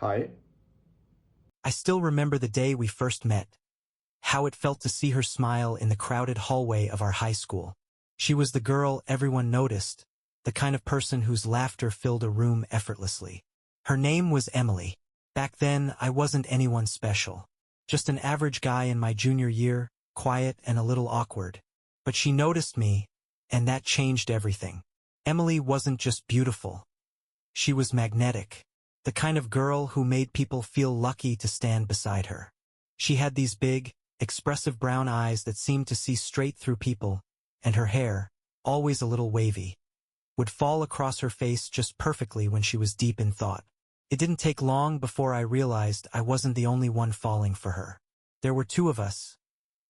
Hi. I still remember the day we first met, how it felt to see her smile in the crowded hallway of our high school. She was the girl everyone noticed, the kind of person whose laughter filled a room effortlessly. Her name was Emily. Back then, I wasn't anyone special. Just an average guy in my junior year, quiet and a little awkward. But she noticed me, and that changed everything. Emily wasn't just beautiful. She was magnetic. The kind of girl who made people feel lucky to stand beside her. She had these big, expressive brown eyes that seemed to see straight through people, and her hair, always a little wavy, would fall across her face just perfectly when she was deep in thought. It didn't take long before I realized I wasn't the only one falling for her. There were two of us,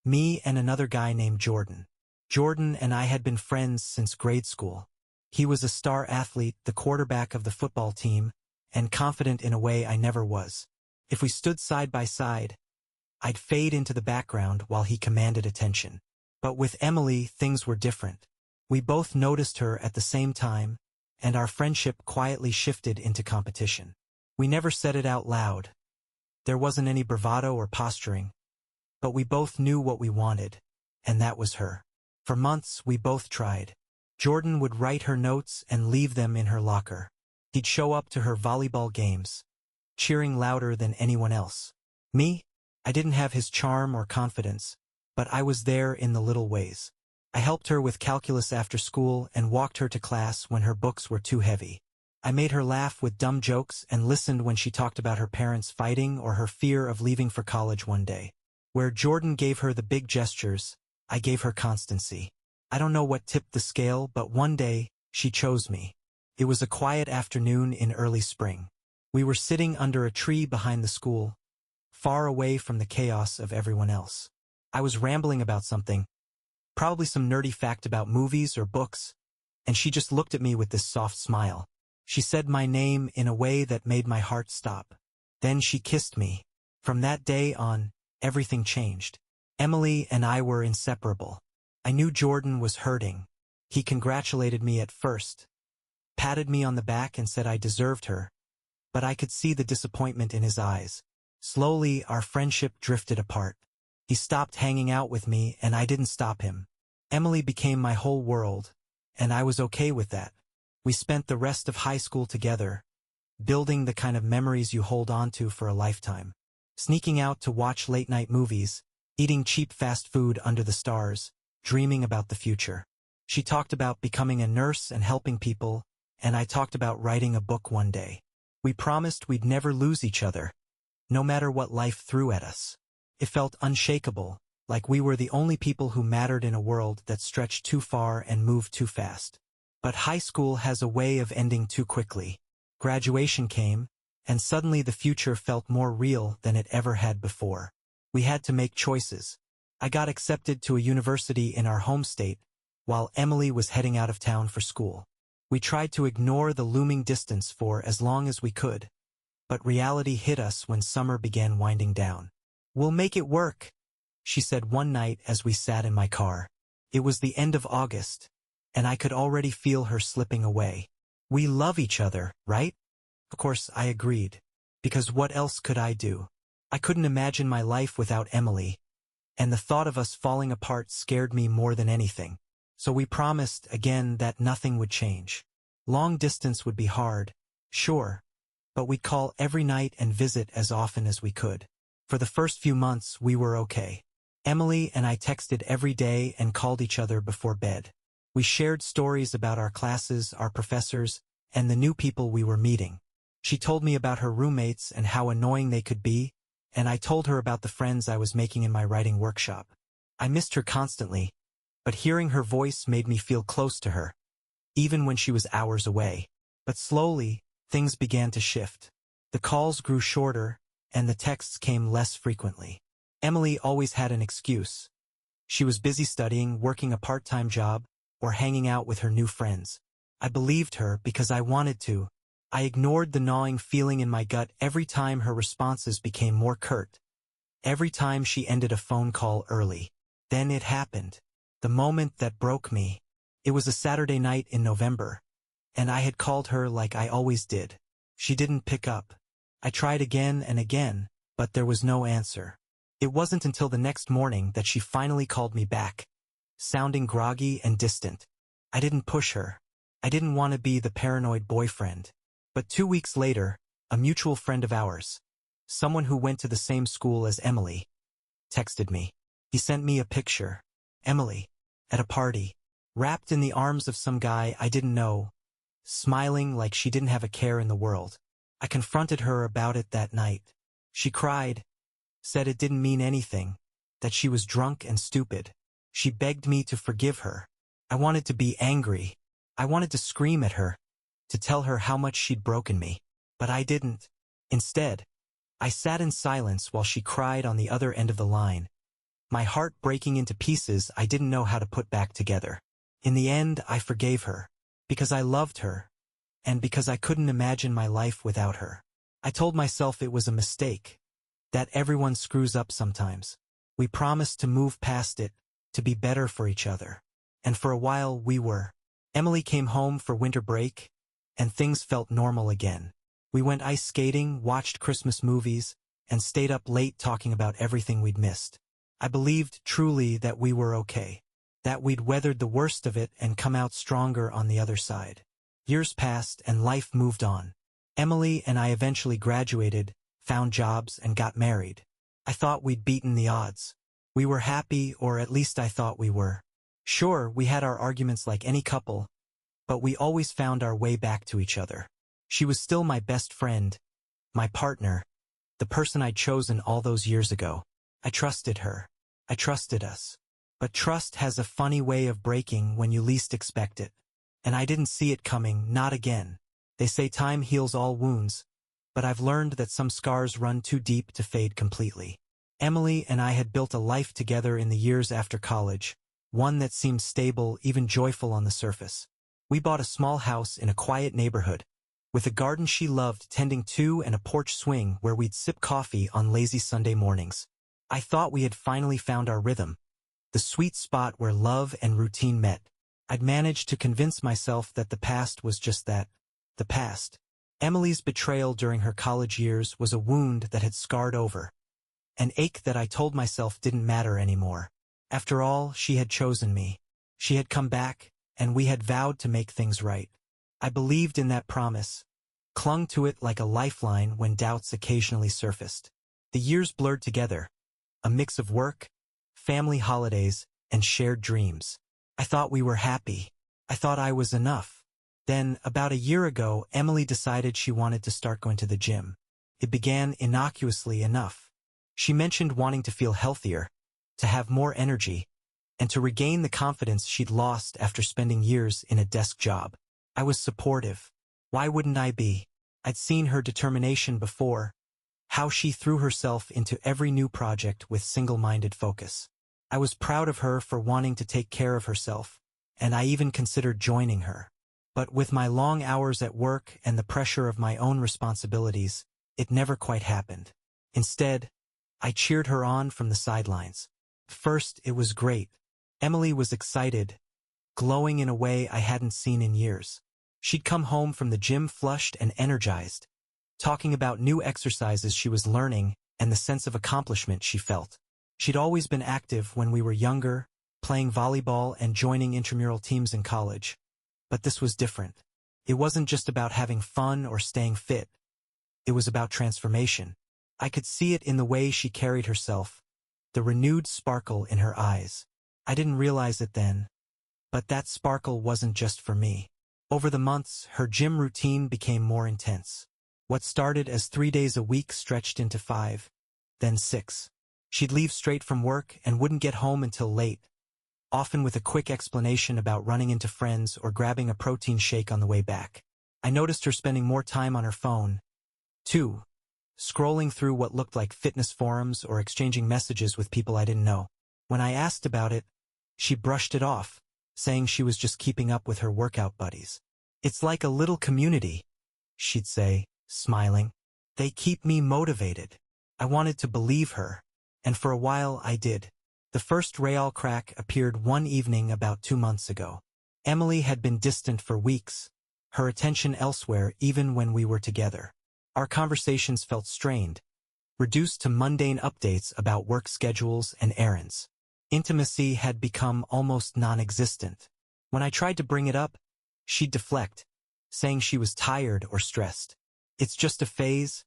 me and another guy named Jordan. Jordan and I had been friends since grade school. He was a star athlete, the quarterback of the football team, and confident in a way I never was. If we stood side by side, I'd fade into the background while he commanded attention. But with Emily, things were different. We both noticed her at the same time, and our friendship quietly shifted into competition. We never said it out loud. There wasn't any bravado or posturing. But we both knew what we wanted, and that was her. For months, we both tried. Jordan would write her notes and leave them in her locker. He'd show up to her volleyball games, cheering louder than anyone else. Me? I didn't have his charm or confidence, but I was there in the little ways. I helped her with calculus after school and walked her to class when her books were too heavy. I made her laugh with dumb jokes and listened when she talked about her parents fighting or her fear of leaving for college one day. Where Jordan gave her the big gestures, I gave her constancy. I don't know what tipped the scale, but one day, she chose me. It was a quiet afternoon in early spring. We were sitting under a tree behind the school, far away from the chaos of everyone else. I was rambling about something, probably some nerdy fact about movies or books, and she just looked at me with this soft smile. She said my name in a way that made my heart stop. Then she kissed me. From that day on, everything changed. Emily and I were inseparable. I knew Jordan was hurting. He congratulated me at first, patted me on the back and said I deserved her, but I could see the disappointment in his eyes. Slowly, our friendship drifted apart. He stopped hanging out with me, and I didn't stop him. Emily became my whole world, and I was okay with that. We spent the rest of high school together, building the kind of memories you hold on to for a lifetime. Sneaking out to watch late-night movies, eating cheap fast food under the stars, dreaming about the future. She talked about becoming a nurse and helping people, and I talked about writing a book one day. We promised we'd never lose each other, no matter what life threw at us. It felt unshakable, like we were the only people who mattered in a world that stretched too far and moved too fast. But high school has a way of ending too quickly. Graduation came, and suddenly the future felt more real than it ever had before. We had to make choices. I got accepted to a university in our home state, while Emily was heading out of town for school. We tried to ignore the looming distance for as long as we could, but reality hit us when summer began winding down. "We'll make it work," she said one night as we sat in my car. It was the end of August, and I could already feel her slipping away. "We love each other, right?" Of course, I agreed, because what else could I do? I couldn't imagine my life without Emily, and the thought of us falling apart scared me more than anything. So we promised, again, that nothing would change. Long distance would be hard, sure, but we'd call every night and visit as often as we could. For the first few months, we were okay. Emily and I texted every day and called each other before bed. We shared stories about our classes, our professors, and the new people we were meeting. She told me about her roommates and how annoying they could be, and I told her about the friends I was making in my writing workshop. I missed her constantly, but hearing her voice made me feel close to her, even when she was hours away. But slowly, things began to shift. The calls grew shorter, and the texts came less frequently. Emily always had an excuse. She was busy studying, working a part-time job, or hanging out with her new friends. I believed her because I wanted to. I ignored the gnawing feeling in my gut every time her responses became more curt. Every time she ended a phone call early. Then it happened. The moment that broke me. It was a Saturday night in November, and I had called her like I always did. She didn't pick up. I tried again and again, but there was no answer. It wasn't until the next morning that she finally called me back, sounding groggy and distant. I didn't push her. I didn't want to be the paranoid boyfriend. But 2 weeks later, a mutual friend of ours, someone who went to the same school as Emily, texted me. He sent me a picture. Emily, at a party, wrapped in the arms of some guy I didn't know, smiling like she didn't have a care in the world. I confronted her about it that night. She cried, said it didn't mean anything, that she was drunk and stupid. She begged me to forgive her. I wanted to be angry. I wanted to scream at her, to tell her how much she'd broken me. But I didn't. Instead, I sat in silence while she cried on the other end of the line, my heart breaking into pieces I didn't know how to put back together. In the end, I forgave her, because I loved her, and because I couldn't imagine my life without her. I told myself it was a mistake, that everyone screws up sometimes. We promised to move past it, to be better for each other. And for a while we were. Emily came home for winter break, and things felt normal again. We went ice skating, watched Christmas movies, and stayed up late talking about everything we'd missed. I believed truly that we were okay, that we'd weathered the worst of it and come out stronger on the other side. Years passed and life moved on. Emily and I eventually graduated, found jobs, and got married. I thought we'd beaten the odds. We were happy, or at least I thought we were. Sure, we had our arguments like any couple, but we always found our way back to each other. She was still my best friend, my partner, the person I'd chosen all those years ago. I trusted her. I trusted us. But trust has a funny way of breaking when you least expect it. And I didn't see it coming, not again. They say time heals all wounds, but I've learned that some scars run too deep to fade completely. Emily and I had built a life together in the years after college, one that seemed stable, even joyful on the surface. We bought a small house in a quiet neighborhood, with a garden she loved tending to and a porch swing where we'd sip coffee on lazy Sunday mornings. I thought we had finally found our rhythm, the sweet spot where love and routine met. I'd managed to convince myself that the past was just that, the past. Emily's betrayal during her college years was a wound that had scarred over, an ache that I told myself didn't matter anymore. After all, she had chosen me. She had come back, and we had vowed to make things right. I believed in that promise, clung to it like a lifeline when doubts occasionally surfaced. The years blurred together, a mix of work, family holidays, and shared dreams. I thought we were happy. I thought I was enough. Then, about a year ago, Emily decided she wanted to start going to the gym. It began innocuously enough. She mentioned wanting to feel healthier, to have more energy, and to regain the confidence she'd lost after spending years in a desk job. I was supportive. Why wouldn't I be? I'd seen her determination before, how she threw herself into every new project with single-minded focus. I was proud of her for wanting to take care of herself, and I even considered joining her. But with my long hours at work and the pressure of my own responsibilities, it never quite happened. Instead, I cheered her on from the sidelines. First, it was great. Emily was excited, glowing in a way I hadn't seen in years. She'd come home from the gym flushed and energized, talking about new exercises she was learning and the sense of accomplishment she felt. She'd always been active when we were younger, playing volleyball and joining intramural teams in college. But this was different. It wasn't just about having fun or staying fit. It was about transformation. I could see it in the way she carried herself, the renewed sparkle in her eyes. I didn't realize it then, but that sparkle wasn't just for me. Over the months, her gym routine became more intense. What started as 3 days a week stretched into 5, then 6. She'd leave straight from work and wouldn't get home until late, often with a quick explanation about running into friends or grabbing a protein shake on the way back. I noticed her spending more time on her phone, too, scrolling through what looked like fitness forums or exchanging messages with people I didn't know. When I asked about it, she brushed it off, saying she was just keeping up with her workout buddies. "It's like a little community," she'd say, smiling. "They keep me motivated." I wanted to believe her, and for a while I did. The first Betrayal crack appeared one evening about 2 months ago. Emily had been distant for weeks, her attention elsewhere even when we were together. Our conversations felt strained, reduced to mundane updates about work schedules and errands. Intimacy had become almost non-existent. When I tried to bring it up, she'd deflect, saying she was tired or stressed. It's just a phase,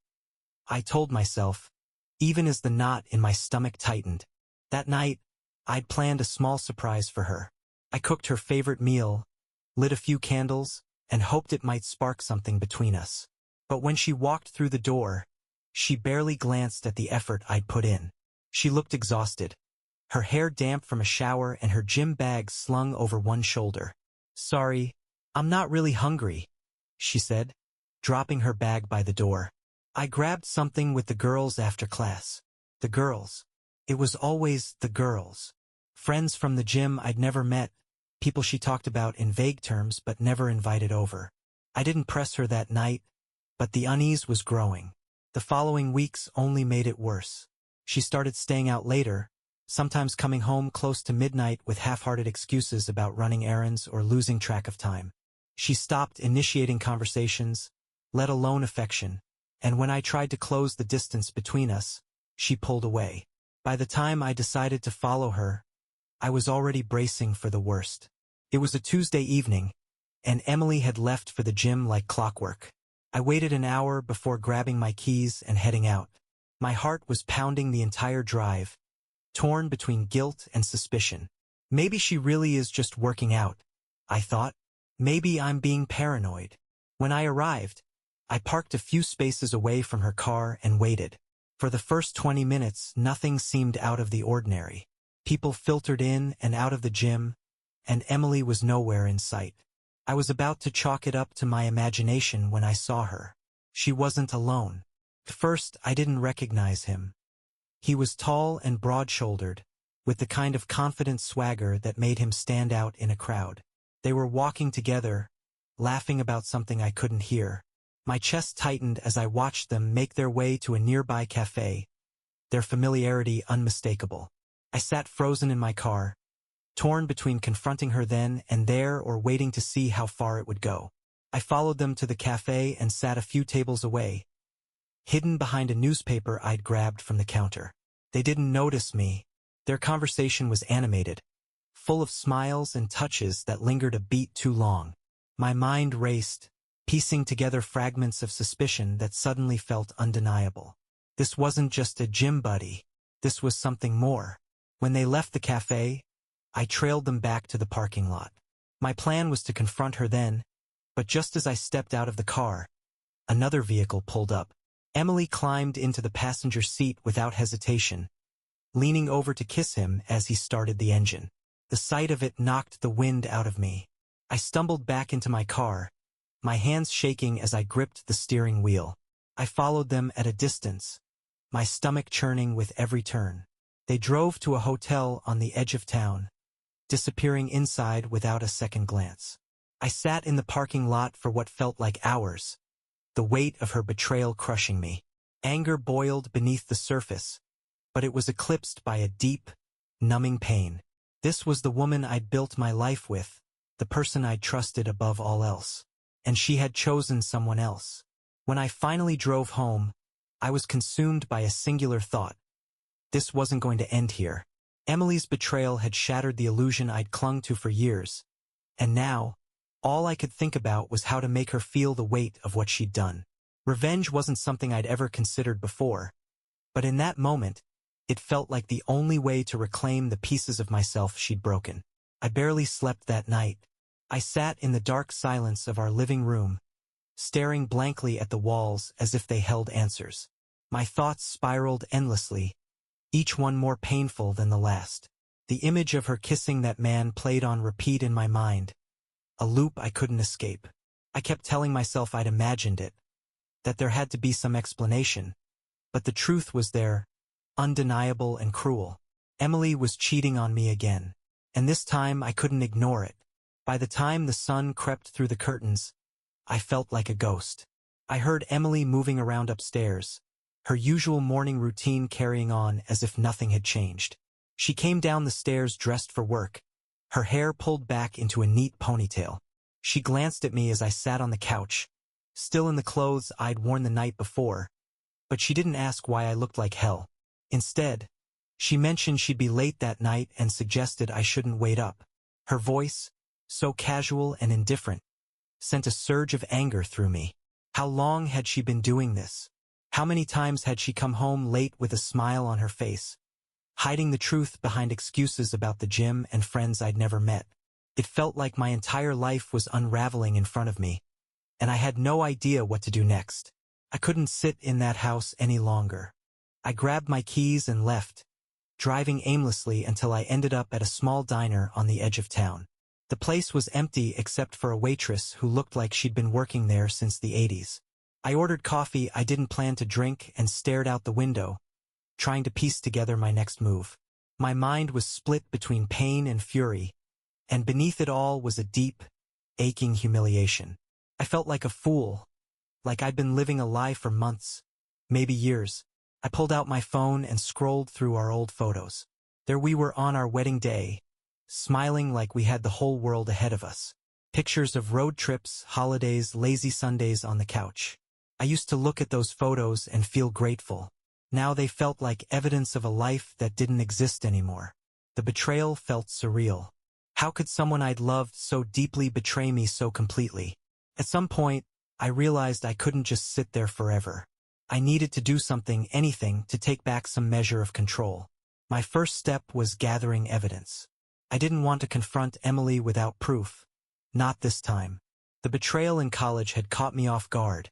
I told myself, even as the knot in my stomach tightened. That night, I'd planned a small surprise for her. I cooked her favorite meal, lit a few candles, and hoped it might spark something between us. But when she walked through the door, she barely glanced at the effort I'd put in. She looked exhausted, her hair damp from a shower and her gym bag slung over one shoulder. "Sorry, I'm not really hungry," she said, dropping her bag by the door. I grabbed something with the girls after class. The girls. It was always the girls. Friends from the gym I'd never met, people she talked about in vague terms but never invited over. I didn't press her that night, but the unease was growing. The following weeks only made it worse. She started staying out later, sometimes coming home close to midnight with half-hearted excuses about running errands or losing track of time. She stopped initiating conversations, let alone affection, and when I tried to close the distance between us, she pulled away. By the time I decided to follow her, I was already bracing for the worst. It was a Tuesday evening, and Emily had left for the gym like clockwork. I waited an hour before grabbing my keys and heading out. My heart was pounding the entire drive, torn between guilt and suspicion. Maybe she really is just working out, I thought. Maybe I'm being paranoid. When I arrived, I parked a few spaces away from her car and waited. For the first 20 minutes, nothing seemed out of the ordinary. People filtered in and out of the gym, and Emily was nowhere in sight. I was about to chalk it up to my imagination when I saw her. She wasn't alone. At first, I didn't recognize him. He was tall and broad-shouldered, with the kind of confident swagger that made him stand out in a crowd. They were walking together, laughing about something I couldn't hear. My chest tightened as I watched them make their way to a nearby cafe, their familiarity unmistakable. I sat frozen in my car, torn between confronting her then and there or waiting to see how far it would go. I followed them to the cafe and sat a few tables away, hidden behind a newspaper I'd grabbed from the counter. They didn't notice me. Their conversation was animated, full of smiles and touches that lingered a beat too long. My mind raced, piecing together fragments of suspicion that suddenly felt undeniable. This wasn't just a gym buddy. This was something more. When they left the cafe, I trailed them back to the parking lot. My plan was to confront her then, but just as I stepped out of the car, another vehicle pulled up. Emily climbed into the passenger seat without hesitation, leaning over to kiss him as he started the engine. The sight of it knocked the wind out of me. I stumbled back into my car, my hands shaking as I gripped the steering wheel. I followed them at a distance, my stomach churning with every turn. They drove to a hotel on the edge of town, disappearing inside without a second glance. I sat in the parking lot for what felt like hours, the weight of her betrayal crushing me. Anger boiled beneath the surface, but it was eclipsed by a deep, numbing pain. This was the woman I'd built my life with, the person I'd trusted above all else. And she had chosen someone else. When I finally drove home, I was consumed by a singular thought. This wasn't going to end here. Emily's betrayal had shattered the illusion I'd clung to for years, and now, all I could think about was how to make her feel the weight of what she'd done. Revenge wasn't something I'd ever considered before, but in that moment, it felt like the only way to reclaim the pieces of myself she'd broken. I barely slept that night. I sat in the dark silence of our living room, staring blankly at the walls as if they held answers. My thoughts spiraled endlessly, each one more painful than the last. The image of her kissing that man played on repeat in my mind, a loop I couldn't escape. I kept telling myself I'd imagined it, that there had to be some explanation, but the truth was there, undeniable and cruel. Emily was cheating on me again, and this time I couldn't ignore it. By the time the sun crept through the curtains, I felt like a ghost. I heard Emily moving around upstairs, her usual morning routine carrying on as if nothing had changed. She came down the stairs dressed for work, her hair pulled back into a neat ponytail. She glanced at me as I sat on the couch, still in the clothes I'd worn the night before, but she didn't ask why I looked like hell. Instead, she mentioned she'd be late that night and suggested I shouldn't wait up. Her voice, so casual and indifferent, sent a surge of anger through me. How long had she been doing this? How many times had she come home late with a smile on her face, hiding the truth behind excuses about the gym and friends I'd never met? It felt like my entire life was unraveling in front of me, and I had no idea what to do next. I couldn't sit in that house any longer. I grabbed my keys and left, driving aimlessly until I ended up at a small diner on the edge of town. The place was empty except for a waitress who looked like she'd been working there since the 80s. I ordered coffee I didn't plan to drink and stared out the window, trying to piece together my next move. My mind was split between pain and fury, and beneath it all was a deep, aching humiliation. I felt like a fool, like I'd been living a lie for months, maybe years. I pulled out my phone and scrolled through our old photos. There we were on our wedding day, smiling like we had the whole world ahead of us. Pictures of road trips, holidays, lazy Sundays on the couch. I used to look at those photos and feel grateful. Now they felt like evidence of a life that didn't exist anymore. The betrayal felt surreal. How could someone I'd loved so deeply betray me so completely? At some point, I realized I couldn't just sit there forever. I needed to do something, anything, to take back some measure of control. My first step was gathering evidence. I didn't want to confront Emily without proof. Not this time. The betrayal in college had caught me off guard,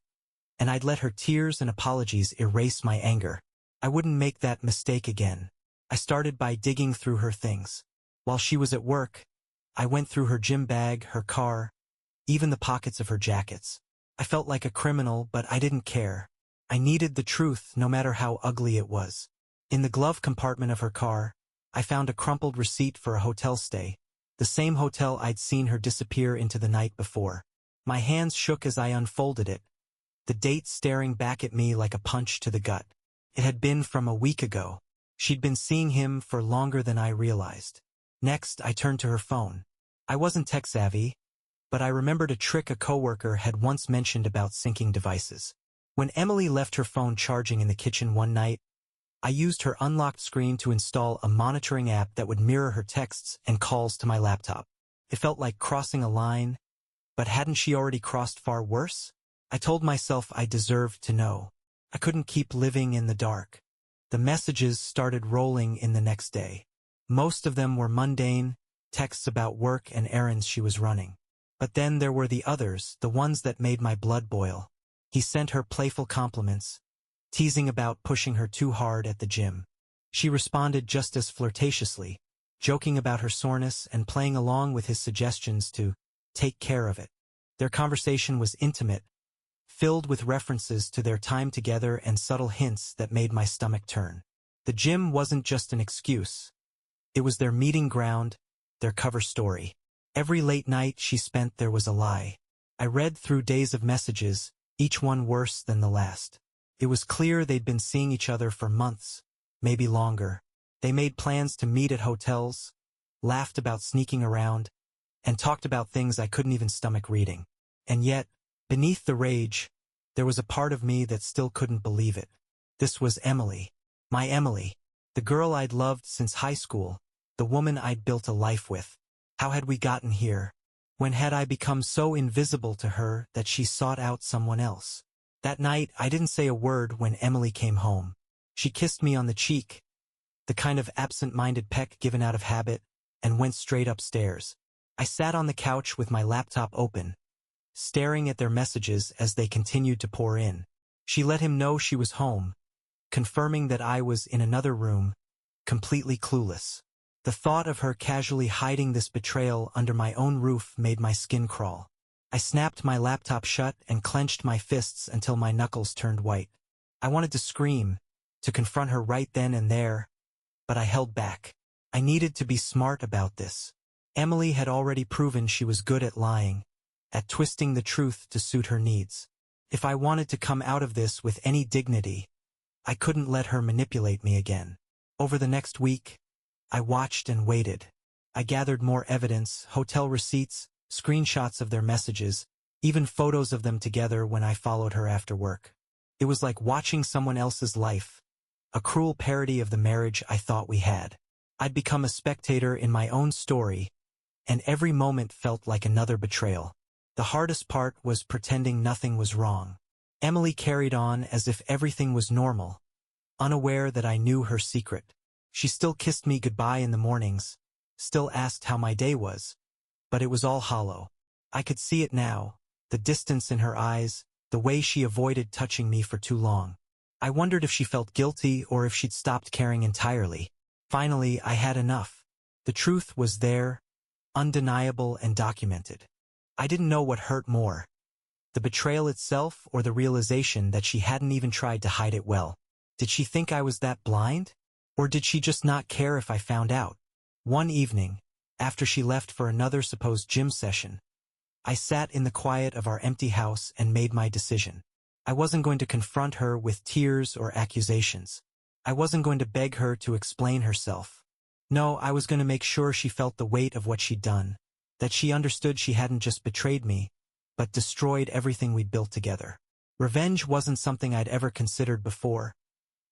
and I'd let her tears and apologies erase my anger. I wouldn't make that mistake again. I started by digging through her things. While she was at work, I went through her gym bag, her car, even the pockets of her jackets. I felt like a criminal, but I didn't care. I needed the truth, no matter how ugly it was. In the glove compartment of her car, I found a crumpled receipt for a hotel stay, the same hotel I'd seen her disappear into the night before. My hands shook as I unfolded it, the date staring back at me like a punch to the gut. It had been from a week ago. She'd been seeing him for longer than I realized. Next, I turned to her phone. I wasn't tech-savvy, but I remembered a trick a coworker had once mentioned about syncing devices. When Emily left her phone charging in the kitchen one night, I used her unlocked screen to install a monitoring app that would mirror her texts and calls to my laptop. It felt like crossing a line, but hadn't she already crossed far worse? I told myself I deserved to know. I couldn't keep living in the dark. The messages started rolling in the next day. Most of them were mundane, texts about work and errands she was running. But then there were the others, the ones that made my blood boil. He sent her playful compliments, teasing about pushing her too hard at the gym. She responded just as flirtatiously, joking about her soreness and playing along with his suggestions to take care of it. Their conversation was intimate, filled with references to their time together and subtle hints that made my stomach turn. The gym wasn't just an excuse. It was their meeting ground, their cover story. Every late night she spent there was a lie. I read through days of messages, each one worse than the last. It was clear they'd been seeing each other for months, maybe longer. They made plans to meet at hotels, laughed about sneaking around, and talked about things I couldn't even stomach reading. And yet, beneath the rage, there was a part of me that still couldn't believe it. This was Emily. My Emily. The girl I'd loved since high school. The woman I'd built a life with. How had we gotten here? When had I become so invisible to her that she sought out someone else? That night, I didn't say a word when Emily came home. She kissed me on the cheek, the kind of absent-minded peck given out of habit, and went straight upstairs. I sat on the couch with my laptop open, staring at their messages as they continued to pour in. She let him know she was home, confirming that I was in another room, completely clueless. The thought of her casually hiding this betrayal under my own roof made my skin crawl. I snapped my laptop shut and clenched my fists until my knuckles turned white. I wanted to scream, to confront her right then and there, but I held back. I needed to be smart about this. Emily had already proven she was good at lying, at twisting the truth to suit her needs. If I wanted to come out of this with any dignity, I couldn't let her manipulate me again. Over the next week, I watched and waited. I gathered more evidence, hotel receipts, screenshots of their messages, even photos of them together when I followed her after work. It was like watching someone else's life, a cruel parody of the marriage I thought we had. I'd become a spectator in my own story, and every moment felt like another betrayal. The hardest part was pretending nothing was wrong. Emily carried on as if everything was normal, unaware that I knew her secret. She still kissed me goodbye in the mornings, still asked how my day was, but it was all hollow. I could see it now, the distance in her eyes, the way she avoided touching me for too long. I wondered if she felt guilty or if she'd stopped caring entirely. Finally, I had enough. The truth was there, undeniable and documented. I didn't know what hurt more, the betrayal itself or the realization that she hadn't even tried to hide it well. Did she think I was that blind? Or did she just not care if I found out? One evening, after she left for another supposed gym session, I sat in the quiet of our empty house and made my decision. I wasn't going to confront her with tears or accusations. I wasn't going to beg her to explain herself. No, I was going to make sure she felt the weight of what she'd done, that she understood she hadn't just betrayed me, but destroyed everything we'd built together. Revenge wasn't something I'd ever considered before,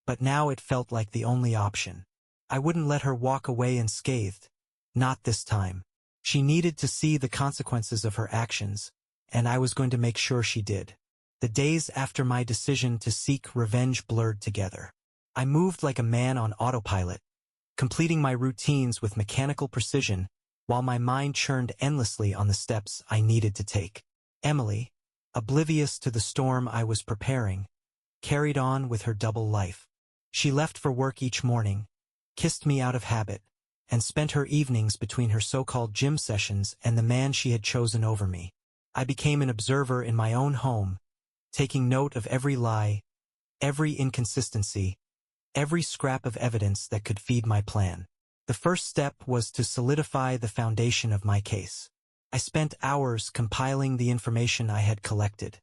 but now it felt like the only option. I wouldn't let her walk away unscathed. Not this time. She needed to see the consequences of her actions, and I was going to make sure she did. The days after my decision to seek revenge blurred together. I moved like a man on autopilot, completing my routines with mechanical precision, while my mind churned endlessly on the steps I needed to take. Emily, oblivious to the storm I was preparing, carried on with her double life. She left for work each morning, kissed me out of habit, and spent her evenings between her so-called gym sessions and the man she had chosen over me. I became an observer in my own home, taking note of every lie, every inconsistency, every scrap of evidence that could feed my plan. The first step was to solidify the foundation of my case. I spent hours compiling the information I had collected.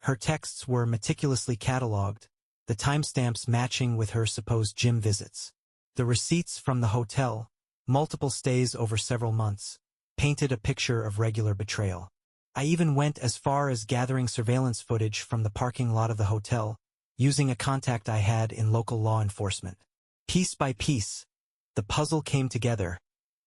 Her texts were meticulously cataloged, the timestamps matching with her supposed gym visits. The receipts from the hotel, multiple stays over several months, painted a picture of regular betrayal. I even went as far as gathering surveillance footage from the parking lot of the hotel, using a contact I had in local law enforcement. Piece by piece, the puzzle came together,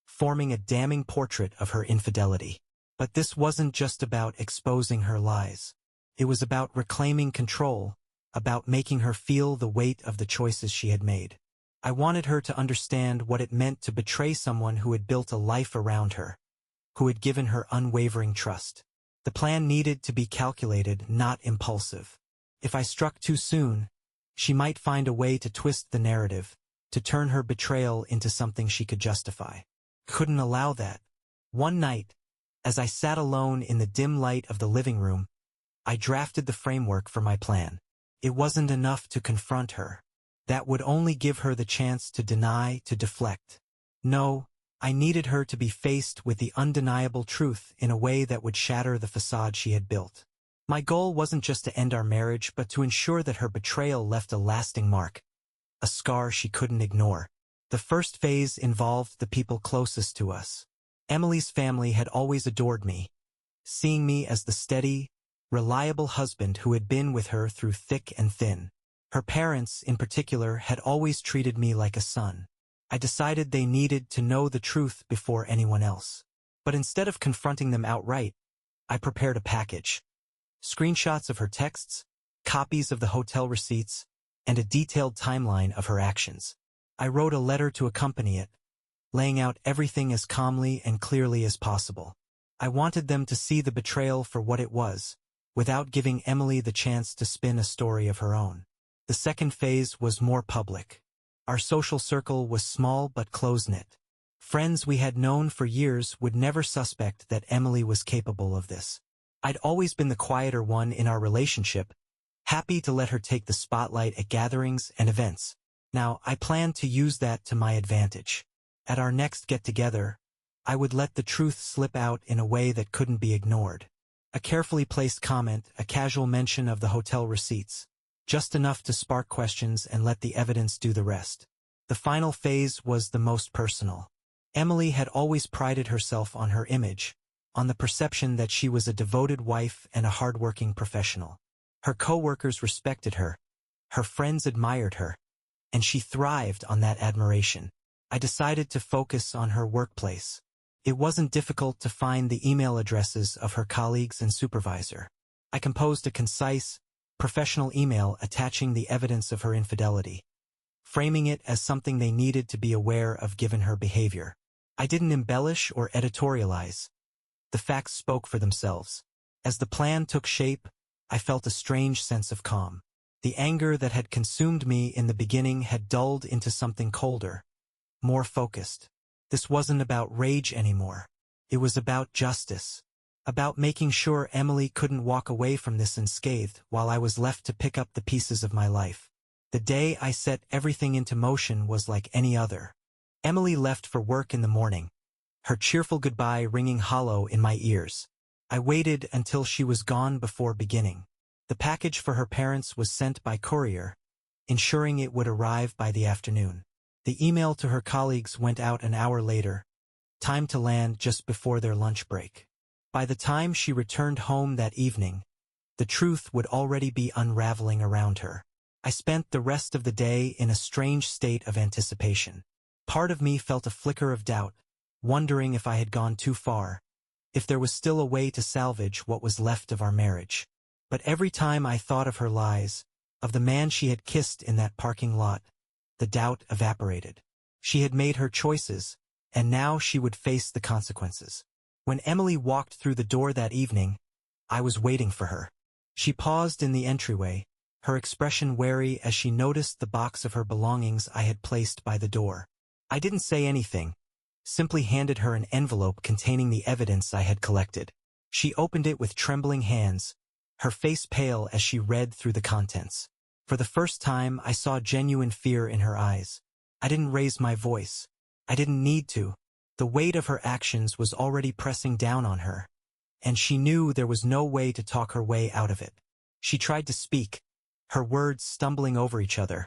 forming a damning portrait of her infidelity. But this wasn't just about exposing her lies. It was about reclaiming control, about making her feel the weight of the choices she had made. I wanted her to understand what it meant to betray someone who had built a life around her, who had given her unwavering trust. The plan needed to be calculated, not impulsive. If I struck too soon, she might find a way to twist the narrative, to turn her betrayal into something she could justify. Couldn't allow that. One night, as I sat alone in the dim light of the living room, I drafted the framework for my plan. It wasn't enough to confront her. That would only give her the chance to deny, to deflect. No, I needed her to be faced with the undeniable truth in a way that would shatter the facade she had built. My goal wasn't just to end our marriage, but to ensure that her betrayal left a lasting mark, a scar she couldn't ignore. The first phase involved the people closest to us. Emily's family had always adored me, seeing me as the steady, reliable husband who had been with her through thick and thin. Her parents, in particular, had always treated me like a son. I decided they needed to know the truth before anyone else. But instead of confronting them outright, I prepared a package. Screenshots of her texts, copies of the hotel receipts, and a detailed timeline of her actions. I wrote a letter to accompany it, laying out everything as calmly and clearly as possible. I wanted them to see the betrayal for what it was, without giving Emily the chance to spin a story of her own. The second phase was more public. Our social circle was small but close-knit. Friends we had known for years would never suspect that Emily was capable of this. I'd always been the quieter one in our relationship, happy to let her take the spotlight at gatherings and events. Now, I planned to use that to my advantage. At our next get-together, I would let the truth slip out in a way that couldn't be ignored. A carefully placed comment, a casual mention of the hotel receipts, just enough to spark questions and let the evidence do the rest. The final phase was the most personal. Emily had always prided herself on her image, on the perception that she was a devoted wife and a hardworking professional. Her co-workers respected her, her friends admired her, and she thrived on that admiration. I decided to focus on her workplace. It wasn't difficult to find the email addresses of her colleagues and supervisor. I composed a concise, professional email attaching the evidence of her infidelity, framing it as something they needed to be aware of given her behavior. I didn't embellish or editorialize. The facts spoke for themselves. As the plan took shape, I felt a strange sense of calm. The anger that had consumed me in the beginning had dulled into something colder, more focused. This wasn't about rage anymore. It was about justice. About making sure Emily couldn't walk away from this unscathed while I was left to pick up the pieces of my life. The day I set everything into motion was like any other. Emily left for work in the morning, her cheerful goodbye ringing hollow in my ears. I waited until she was gone before beginning. The package for her parents was sent by courier, ensuring it would arrive by the afternoon. The email to her colleagues went out an hour later, time to land just before their lunch break. By the time she returned home that evening, the truth would already be unraveling around her. I spent the rest of the day in a strange state of anticipation. Part of me felt a flicker of doubt, wondering if I had gone too far, if there was still a way to salvage what was left of our marriage. But every time I thought of her lies, of the man she had kissed in that parking lot, the doubt evaporated. She had made her choices, and now she would face the consequences. When Emily walked through the door that evening, I was waiting for her. She paused in the entryway, her expression wary as she noticed the box of her belongings I had placed by the door. I didn't say anything, simply handed her an envelope containing the evidence I had collected. She opened it with trembling hands, her face pale as she read through the contents. For the first time, I saw genuine fear in her eyes. I didn't raise my voice. I didn't need to. The weight of her actions was already pressing down on her, and she knew there was no way to talk her way out of it. She tried to speak, her words stumbling over each other,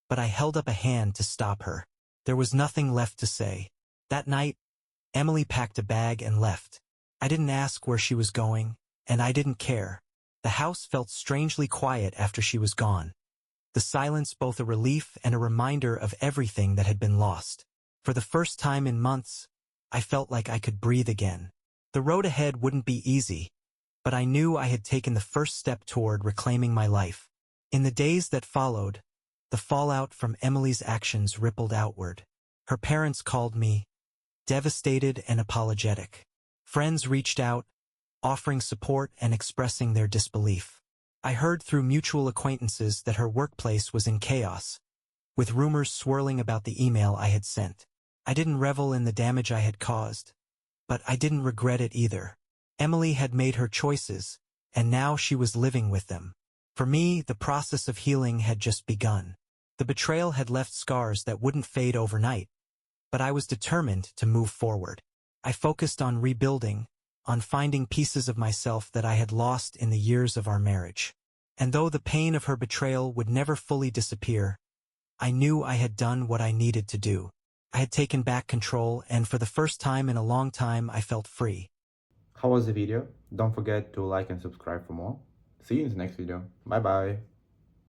but I held up a hand to stop her. There was nothing left to say. That night, Emily packed a bag and left. I didn't ask where she was going, and I didn't care. The house felt strangely quiet after she was gone. The silence both a relief and a reminder of everything that had been lost. For the first time in months, I felt like I could breathe again. The road ahead wouldn't be easy, but I knew I had taken the first step toward reclaiming my life. In the days that followed, the fallout from Emily's actions rippled outward. Her parents called me, devastated and apologetic. Friends reached out, offering support and expressing their disbelief. I heard through mutual acquaintances that her workplace was in chaos, with rumors swirling about the email I had sent. I didn't revel in the damage I had caused, but I didn't regret it either. Emily had made her choices, and now she was living with them. For me, the process of healing had just begun. The betrayal had left scars that wouldn't fade overnight, but I was determined to move forward. I focused on rebuilding, on finding pieces of myself that I had lost in the years of our marriage. And though the pain of her betrayal would never fully disappear, I knew I had done what I needed to do. I had taken back control, and for the first time in a long time, I felt free. How was the video? Don't forget to like and subscribe for more. See you in the next video. Bye bye.